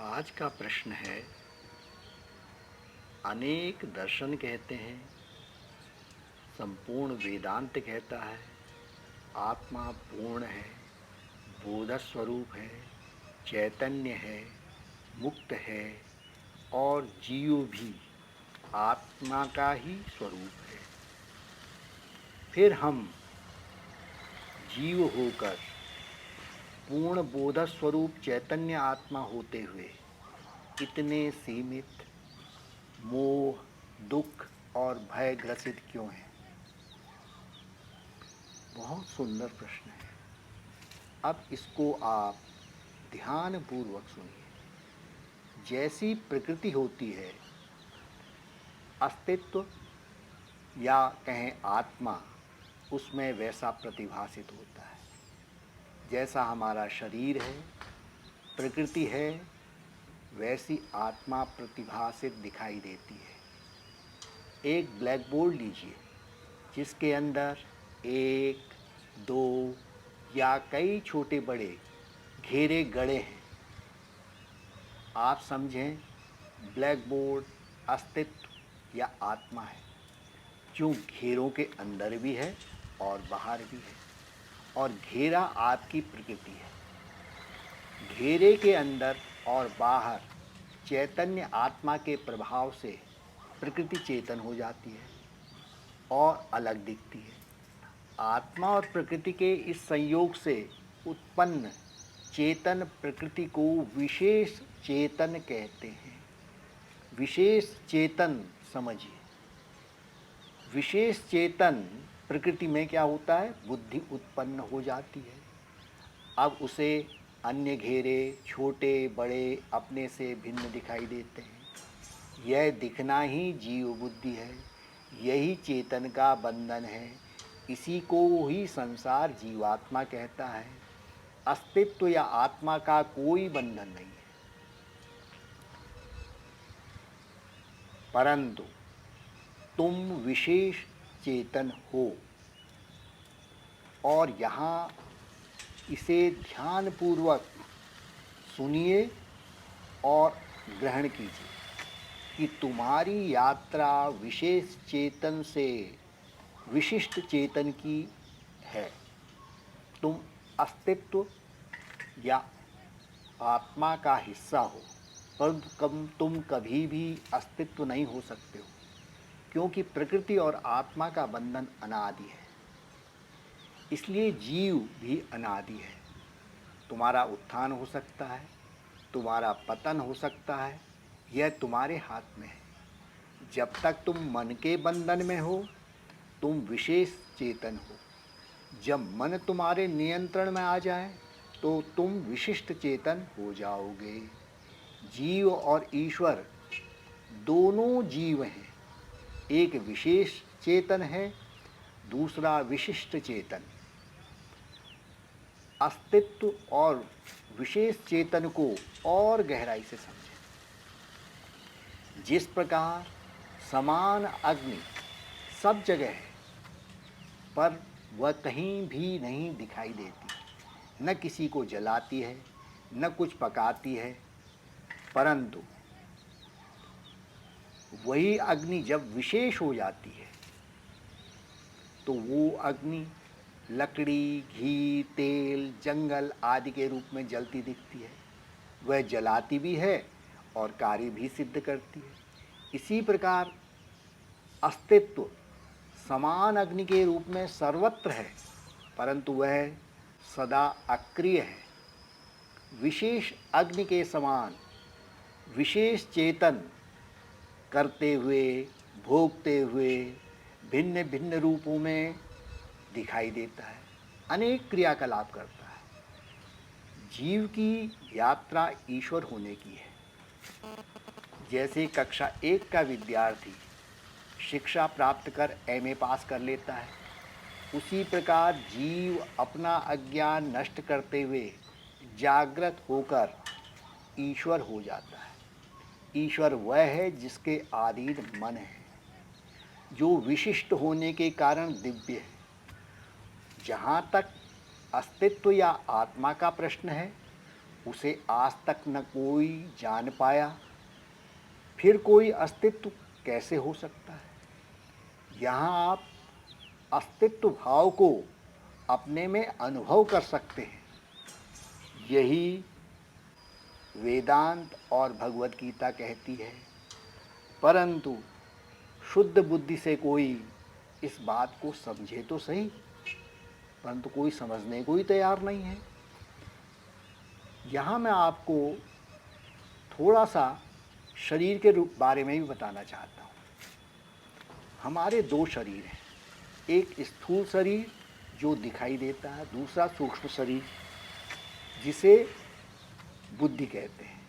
आज का प्रश्न है। अनेक दर्शन कहते हैं, संपूर्ण वेदांत कहता है, आत्मा पूर्ण है, बोध स्वरूप है, चैतन्य है, मुक्त है और जीव भी आत्मा का ही स्वरूप है। फिर हम जीव होकर पूर्ण बोध स्वरूप चैतन्य आत्मा होते हुए इतने सीमित, मोह, दुख और भय ग्रसित क्यों हैं? बहुत सुंदर प्रश्न है। अब इसको आप ध्यानपूर्वक सुनिए। जैसी प्रकृति होती है, अस्तित्व या कहें आत्मा, उसमें वैसा प्रतिभासित होता है। जैसा हमारा शरीर है, प्रकृति है, वैसी आत्मा प्रतिभासित दिखाई देती है। एक ब्लैक बोर्ड लीजिए जिसके अंदर एक, दो या कई छोटे बड़े घेरे गड़े हैं। आप समझें, ब्लैक बोर्ड अस्तित्व या आत्मा है, जो घेरों के अंदर भी है और बाहर भी है, और घेरा आपकी प्रकृति है। घेरे के अंदर और बाहर चैतन्य आत्मा के प्रभाव से प्रकृति चेतन हो जाती है और अलग दिखती है। आत्मा और प्रकृति के इस संयोग से उत्पन्न चेतन प्रकृति को विशेष चेतन कहते हैं। विशेष चेतन समझिए। विशेष चेतन प्रकृति में क्या होता है? बुद्धि उत्पन्न हो जाती है। अब उसे अन्य घेरे छोटे बड़े अपने से भिन्न दिखाई देते हैं। यह दिखना ही जीव बुद्धि है, यही चेतन का बंधन है। इसी को ही संसार जीवात्मा कहता है। अस्तित्व या आत्मा का कोई बंधन नहीं है, परंतु तुम विशेष चेतन हो। और यहाँ इसे ध्यानपूर्वक सुनिए और ग्रहण कीजिए कि तुम्हारी यात्रा विशेष चेतन से विशिष्ट चेतन की है। तुम अस्तित्व या आत्मा का हिस्सा हो, परंतु तुम कभी भी अस्तित्व नहीं हो सकते हो, क्योंकि प्रकृति और आत्मा का बंधन अनादि है। इसलिए जीव भी अनादि है। तुम्हारा उत्थान हो सकता है, तुम्हारा पतन हो सकता है, यह तुम्हारे हाथ में है। जब तक तुम मन के बंधन में हो, तुम विशेष चेतन हो। जब मन तुम्हारे नियंत्रण में आ जाए तो तुम विशिष्ट चेतन हो जाओगे। जीव और ईश्वर दोनों जीव हैं। एक विशेष चेतन है, दूसरा विशिष्ट चेतन। अस्तित्व और विशेष चेतन को और गहराई से समझें। जिस प्रकार समान अग्नि सब जगह है, पर वह कहीं भी नहीं दिखाई देती, न किसी को जलाती है, न कुछ पकाती है, परंतु वही अग्नि जब विशेष हो जाती है तो वो अग्नि लकड़ी, घी, तेल, जंगल आदि के रूप में जलती दिखती है। वह जलाती भी है और कार्य भी सिद्ध करती है। इसी प्रकार अस्तित्व समान अग्नि के रूप में सर्वत्र है, परंतु वह सदा अक्रिय है। विशेष अग्नि के समान विशेष चेतन करते हुए, भोगते हुए भिन्न भिन्न रूपों में दिखाई देता है, अनेक क्रियाकलाप करता है। जीव की यात्रा ईश्वर होने की है। जैसे कक्षा 1 का विद्यार्थी शिक्षा प्राप्त कर एमए पास कर लेता है, उसी प्रकार जीव अपना अज्ञान नष्ट करते हुए जागृत होकर ईश्वर हो जाता है। ईश्वर वह है जिसके अधीन मन है, जो विशिष्ट होने के कारण दिव्य है। जहाँ तक अस्तित्व या आत्मा का प्रश्न है, उसे आज तक न कोई जान पाया, फिर कोई अस्तित्व कैसे हो सकता है? यहाँ आप अस्तित्व भाव को अपने में अनुभव कर सकते हैं। यही वेदांत और भगवत गीता कहती है। परंतु शुद्ध बुद्धि से कोई इस बात को समझे तो सही, परंतु कोई समझने को ही तैयार नहीं है। यहाँ मैं आपको थोड़ा सा शरीर के बारे में भी बताना चाहता हूँ। हमारे दो शरीर हैं, एक स्थूल शरीर जो दिखाई देता है, दूसरा सूक्ष्म शरीर जिसे बुद्धि कहते हैं।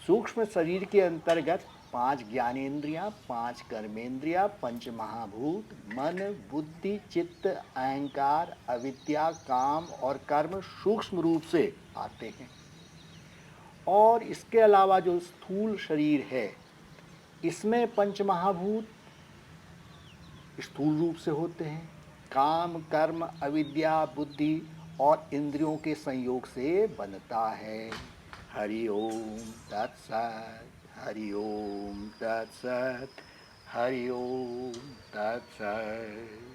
सूक्ष्म शरीर के अंतर्गत 5 ज्ञानेंद्रियां, 5 कर्मेंद्रियां, पंच महाभूत, मन, बुद्धि, चित्त, अहंकार, अविद्या, काम और कर्म सूक्ष्म रूप से आते हैं। और इसके अलावा जो स्थूल शरीर है, इसमें पंच महाभूत स्थूल रूप से होते हैं। काम, कर्म, अविद्या, बुद्धि और इंद्रियों के संयोग से बनता है। हरि ओम तत्सत, हरि ओम तत्सत, हरि ओम तत्सत।